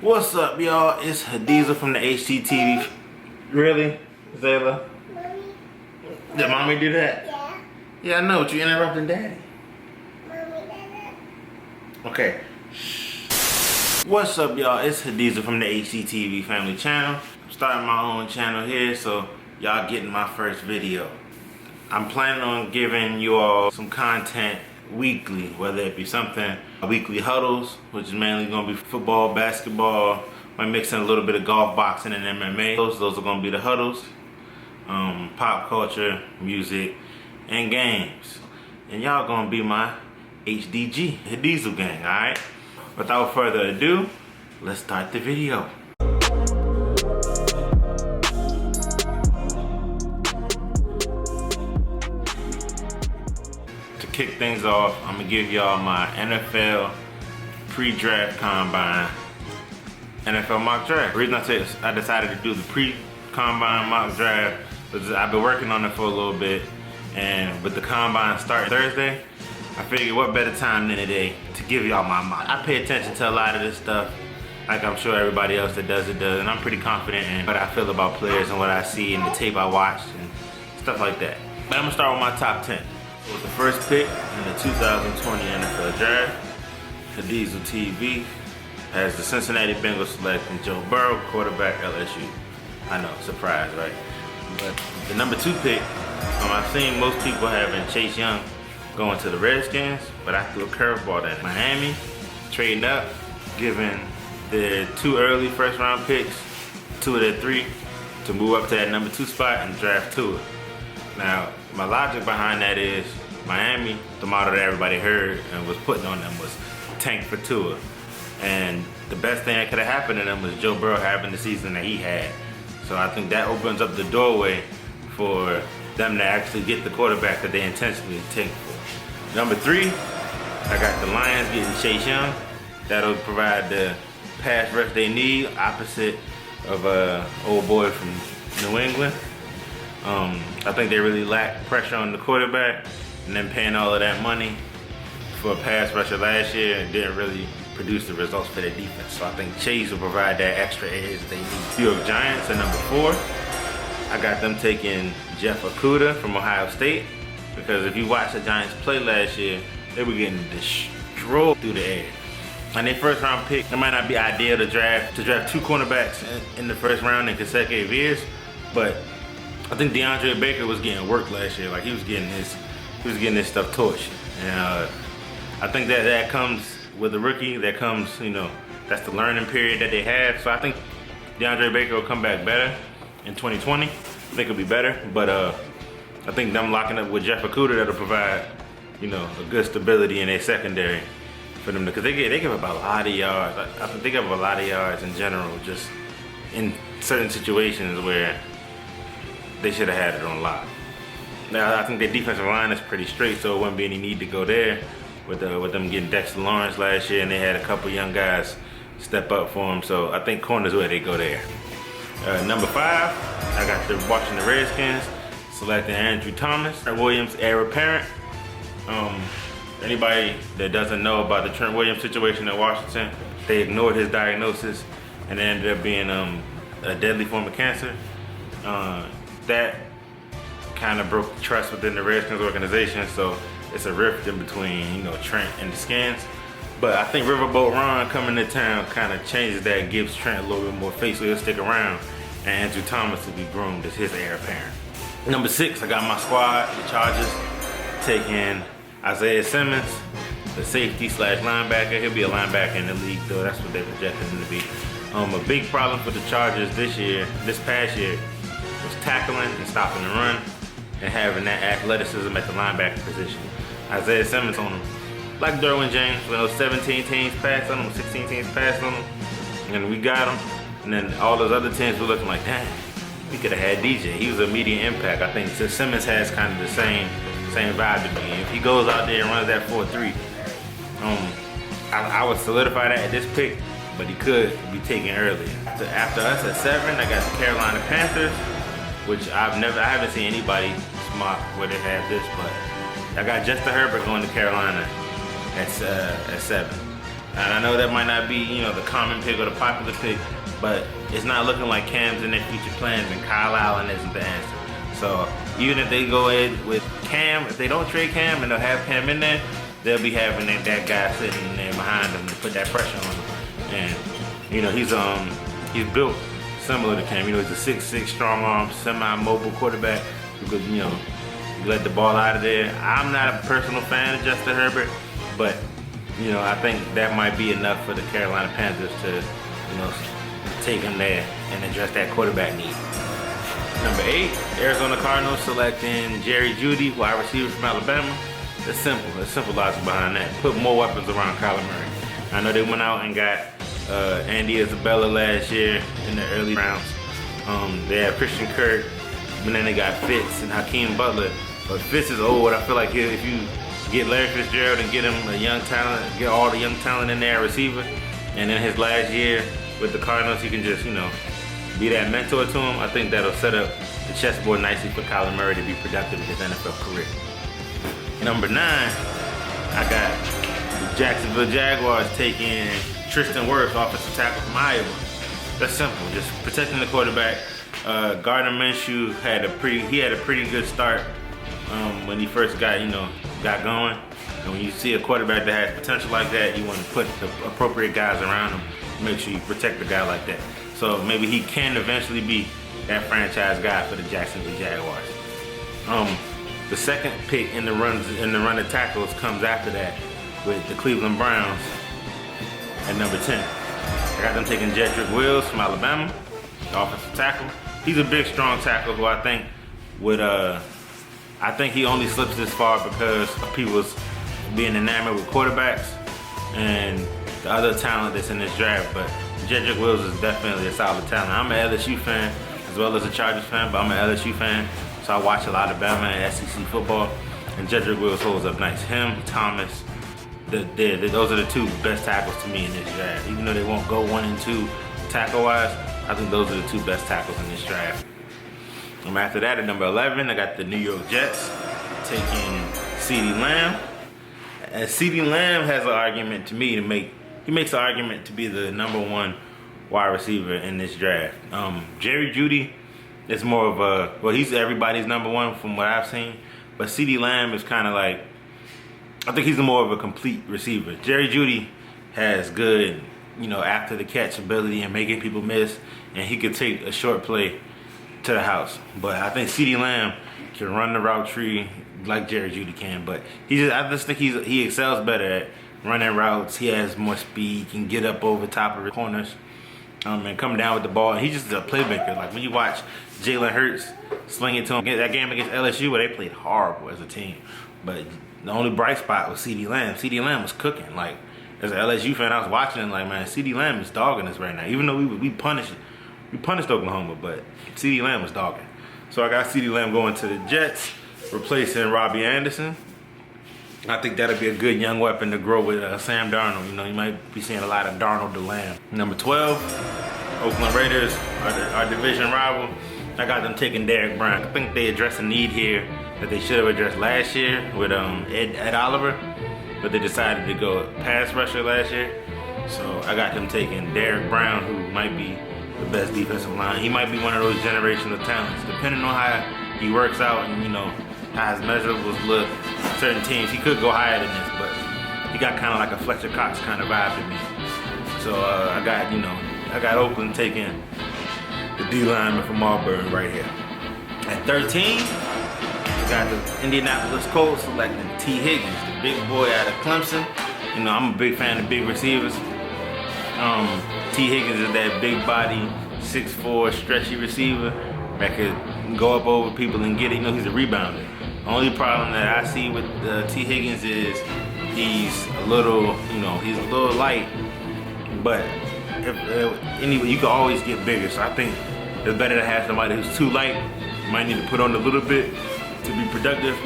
What's up, y'all? It's Hadiesel from the HTTV. Really, Zayla? Did mommy do that? Yeah. Yeah, I know, but you interrupting daddy. Mommy did it. Okay. What's up, y'all? It's Hadiesel from the HTTV Family Channel. I'm starting my own channel here, so y'all getting my first video. I'm planning on giving you all some content weekly, whether it be something, weekly huddles, which is mainly gonna be football, basketball, might mix in a little bit of golf, boxing, and MMA. Those are gonna be the huddles. Pop culture, music, and games. And y'all gonna be my HDG, HaDiesel Gang, alright? Without further ado, let's start the video. To kick things off, I'm gonna give y'all my NFL pre-draft combine, NFL mock draft. The reason I decided to do the pre-combine mock draft was I've been working on it for a little bit, and with the combine starting Thursday, I figured what better time than today to give y'all my mock. I pay attention to a lot of this stuff, like I'm sure everybody else that does, and I'm pretty confident in what I feel about players and what I see in the tape I watched and stuff like that. But I'm gonna start with my top 10. With the first pick in the 2020 NFL Draft, Hadiesel TV has the Cincinnati Bengals selecting Joe Burrow, quarterback, LSU. I know, surprise, right? But the number 2 pick, I've seen most people having Chase Young going to the Redskins, but I threw a curveball at Miami, trading up, giving their 2 early first-round picks, 2 of their 3, to move up to that number 2 spot and draft Tua. Now, my logic behind that is Miami, the model that everybody heard and was putting on them was tank for Tua. And the best thing that could have happened to them was Joe Burrow having the season that he had. So I think that opens up the doorway for them to actually get the quarterback that they intentionally take for. Number 3, I got the Lions getting Chase Young. That'll provide the pass rush they need, opposite of old boy from New England. I think they really lack pressure on the quarterback, and then paying all of that money for a pass rusher last year and didn't really produce the results for their defense. So I think Chase will provide that extra edge they need. New York Giants at number 4. I got them taking Jeff Okudah from Ohio State, because if you watch the Giants play last year, they were getting destroyed through the air. And their first round pick, it might not be ideal to draft 2 cornerbacks in the first round in consecutive years, but I think DeAndre Baker was getting work last year. Like he was getting his stuff torched. And I think that comes with a rookie. That comes, that's the learning period that they have. So I think DeAndre Baker will come back better in 2020. I think it'll be better. But I think them locking up with Jeff Okudah, that'll provide, a good stability in their secondary for them, because they give up a lot of yards. I think they give up a lot of yards in general, just in certain situations where they should have had it on lock. Now I think their defensive line is pretty straight, so it wouldn't be any need to go there with them getting Dexter Lawrence last year, and they had a couple young guys step up for them. So I think corners where they go there. Number 5, I got the Washington Redskins selecting Andrew Thomas, Trent Williams, heir apparent. Anybody that doesn't know about the Trent Williams situation in Washington, they ignored his diagnosis and it ended up being a deadly form of cancer. That kind of broke trust within the Redskins organization, so it's a rift in between, Trent and the Skins. But I think Riverboat Ron coming to town kind of changes that, gives Trent a little bit more face, so he'll stick around, and Andrew Thomas will be groomed as his heir apparent. Number 6, I got my squad, the Chargers, taking Isaiah Simmons, the safety / linebacker. He'll be a linebacker in the league, though. That's what they projected him to be. A big problem for the Chargers this past year, was tackling and stopping the run and having that athleticism at the linebacker position. Isaiah Simmons on him, like Derwin James, when those 17 teams passed on him, 16 teams passed on him, and we got him. And then all those other teams were looking like, dang, we could have had DJ. He was an immediate impact. I think Simmons has kind of the same vibe to me. If he goes out there and runs that 4-3, I would solidify that at this pick, but he could be taken earlier. After us at 7, I got the Carolina Panthers, which I haven't seen anybody smart where they have this, but I got Justin Herbert going to Carolina at 7. And I know that might not be, you know, the common pick or the popular pick, but it's not looking like Cam's in their future plans, and Kyle Allen isn't the answer. So even if they go in with Cam, if they don't trade Cam and they'll have Cam in there, they'll be having that guy sitting there behind them to put that pressure on him. And you know, he's built similar to Cam. You know, he's a 6'6", strong arm, semi-mobile quarterback who could, you know, let the ball out of there. I'm not a personal fan of Justin Herbert, but you know, I think that might be enough for the Carolina Panthers to, you know, take him there and address that quarterback need. Number 8, Arizona Cardinals selecting Jerry Jeudy, wide receiver from Alabama. It's simple. There's simple logic behind that. Put more weapons around Kyler Murray. I know they went out and got Andy Isabella last year in the early rounds. They had Christian Kirk, and then they got Fitz and Hakeem Butler. But Fitz is old. I feel like if you get Larry Fitzgerald and get him a young talent, get all the young talent in there, receiver, and in his last year with the Cardinals, he can just, you know, be that mentor to him. I think that'll set up the chessboard nicely for Kyler Murray to be productive in his NFL career. Number 9, I got the Jacksonville Jaguars taking Tristan Wirfs, offensive tackle from Iowa. That's simple, just protecting the quarterback. Gardner Minshew had a pretty good start when he first got going. And when you see a quarterback that has potential like that, you want to put the appropriate guys around him. Make sure you protect the guy like that. So maybe he can eventually be that franchise guy for the Jacksonville Jaguars. The second pick in the run of tackles comes after that with the Cleveland Browns at number 10. I got them taking Jedrick Wills from Alabama, the offensive tackle. He's a big, strong tackle who I think would, I think he only slips this far because of people's being enamored with quarterbacks and the other talent that's in this draft. But Jedrick Wills is definitely a solid talent. I'm an LSU fan as well as a Chargers fan, but I'm an LSU fan, so I watch a lot of Bama and SEC football, and Jedrick Wills holds up nice. Him, Thomas, those are the 2 best tackles to me in this draft. Even though they won't go 1 and 2 tackle-wise, I think those are the 2 best tackles in this draft. After that, at number 11, I got the New York Jets taking CeeDee Lamb. And CeeDee Lamb has an argument to me to make. He makes an argument to be the number 1 wide receiver in this draft. Jerry Jeudy is more of a, well, he's everybody's number 1 from what I've seen. But CeeDee Lamb is kind of like, I think he's more of a complete receiver. Jerry Jeudy has good, you know, after the catch ability and making people miss, and he could take a short play to the house. But I think CeeDee Lamb can run the route tree like Jerry Jeudy can. But I just think he excels better at running routes. He has more speed, can get up over top of the corners, and come down with the ball. And he's just a playmaker. Like when you watch Jalen Hurts sling it to him, that game against LSU where they played horrible as a team. But the only bright spot was CeeDee Lamb. CeeDee Lamb was cooking. Like, as an LSU fan, I was watching and like, man, CeeDee Lamb is dogging us right now. Even though we punished Oklahoma, but CeeDee Lamb was dogging. So I got CeeDee Lamb going to the Jets, replacing Robbie Anderson. I think that'll be a good young weapon to grow with Sam Darnold. You know, you might be seeing a lot of Darnold to Lamb. Number 12, Oakland Raiders, our division rival. I got them taking Derek Brown. I think they addressed a need here that they should have addressed last year with Ed Oliver, but they decided to go pass rusher last year. So I got them taking Derek Brown, who might be the best defensive line. He might be one of those generational talents, depending on how he works out and, you know, how his measurables look. Certain teams, he could go higher than this, but he got kind of like a Fletcher Cox kind of vibe to me. So I got Oakland taking the D lineman from Auburn right here. At 13, we got the Indianapolis Colts selecting T. Higgins, the big boy out of Clemson. You know, I'm a big fan of big receivers. T. Higgins is that big body, 6'4", stretchy receiver that could go up over people and get it. You know, he's a rebounder. The only problem that I see with T. Higgins is he's a little light, but anyway, you can always get bigger. So I think it's better to have somebody who's too light. You might need to put on a little bit to be productive,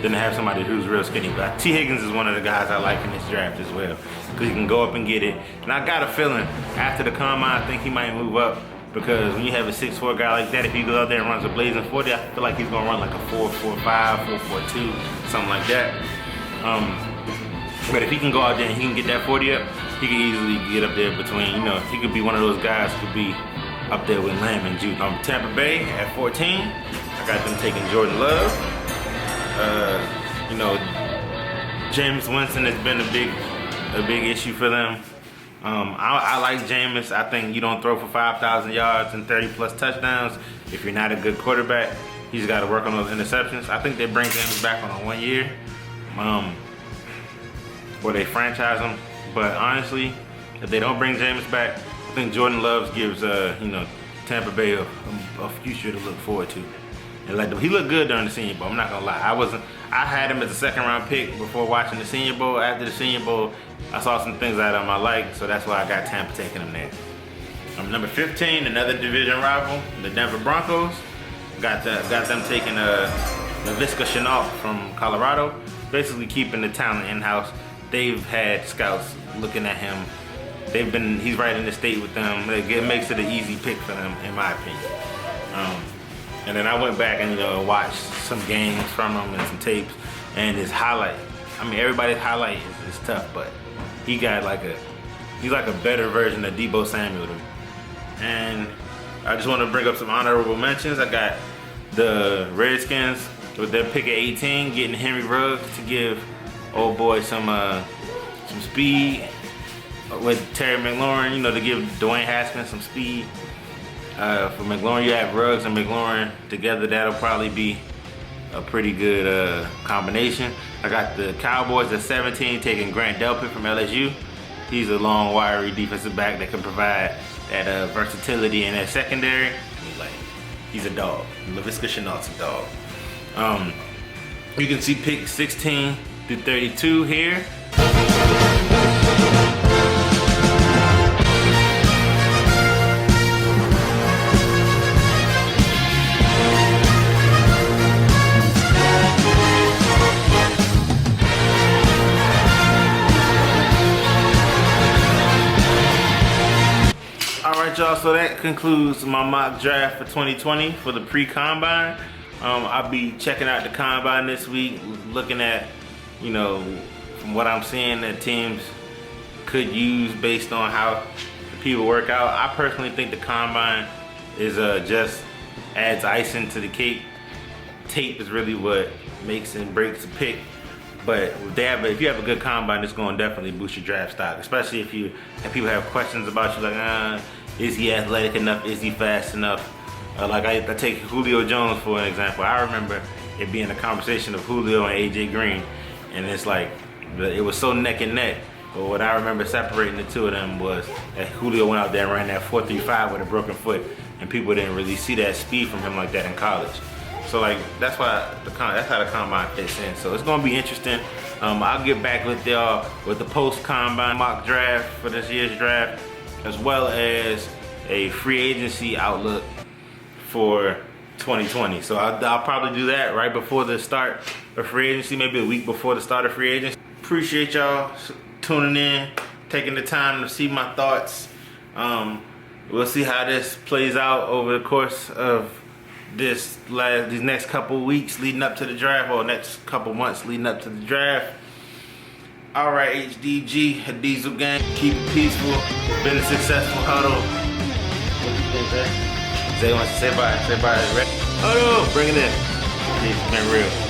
than to have somebody who's real skinny. But T. Higgins is one of the guys I like in this draft as well, because he can go up and get it. And I got a feeling after the combine, I think he might move up, because when you have a 6'4" guy like that, if he goes out there and runs a blazing 40, I feel like he's gonna run like a 4.45, 4.42, something like that. But if he can go out there and he can get that 40 up, he can easily get up there between, you know, he could be one of those guys who could be up there with Lamb and Jude. Tampa Bay at 14, I got them taking Jordan Love. You know, Jameis Winston has been a big issue for them. I like Jameis. I think you don't throw for 5,000 yards and 30 plus touchdowns if you're not a good quarterback. He's got to work on those interceptions. I think they bring Jameis back on a 1 year, or they franchise him. But honestly, if they don't bring Jameis back, I think Jordan Love gives you know, Tampa Bay a future to look forward to. And like he looked good during the Senior Bowl. I'm not gonna lie. I had him as a second-round pick before watching the Senior Bowl. After the Senior Bowl, I saw some things out of him I liked, so that's why I got Tampa taking him there. Number 15, another division rival, the Denver Broncos. Got them taking Laviska Shenault from Colorado, basically keeping the talent in-house. They've had scouts looking at him. He's right in the state with them. It makes it an easy pick for them, in my opinion. And then I went back and, you know, watched some games from him and some tapes, and his highlight. I mean, everybody's highlight is tough, but he's like a better version of Deebo Samuel to me. And I just want to bring up some honorable mentions. I got the Redskins with their pick at 18, getting Henry Ruggs to give old boy some speed with Terry McLaurin, you know, to give Dwayne Haskins some speed. For McLaurin, you have Ruggs and McLaurin together. That'll probably be a pretty good combination. I got the Cowboys at 17 taking Grant Delpit from LSU. He's a long, wiry defensive back that can provide that versatility in that secondary. He's a dog. Laviska Shenault's a dog. You can see pick 16 through 32 here. Y'all, so that concludes my mock draft for 2020 for the pre-combine. I'll be checking out the combine this week, looking at, you know, from what I'm seeing that teams could use based on how the people work out. I personally think the combine is just adds icing to the cake. Tape is really what makes and breaks a pick. But if you have a good combine, it's going to definitely boost your draft stock, especially if people have questions about you, like, is he athletic enough? Is he fast enough? Like I take Julio Jones for an example. I remember it being a conversation of Julio and AJ Green, and it's like it was so neck and neck. But what I remember separating the two of them was that Julio went out there and ran that 4.35 with a broken foot, and people didn't really see that speed from him like that in college. So like that's how the combine fits in. So it's gonna be interesting. I'll get back with y'all with the post-combine mock draft for this year's draft, as well as a free agency outlook for 2020. So I'll probably do that right before the start of free agency, maybe a week before the start of free agency. Appreciate y'all tuning in, taking the time to see my thoughts. We'll see how this plays out over the course of these next couple weeks leading up to the draft, or next couple months leading up to the draft. All right, HDG, HaDiesel Gang, keep it peaceful. Been a successful huddle. What do you think, Zay? Zay wants to say bye. Say bye. Ready? Huddle, bring it in. It's been real.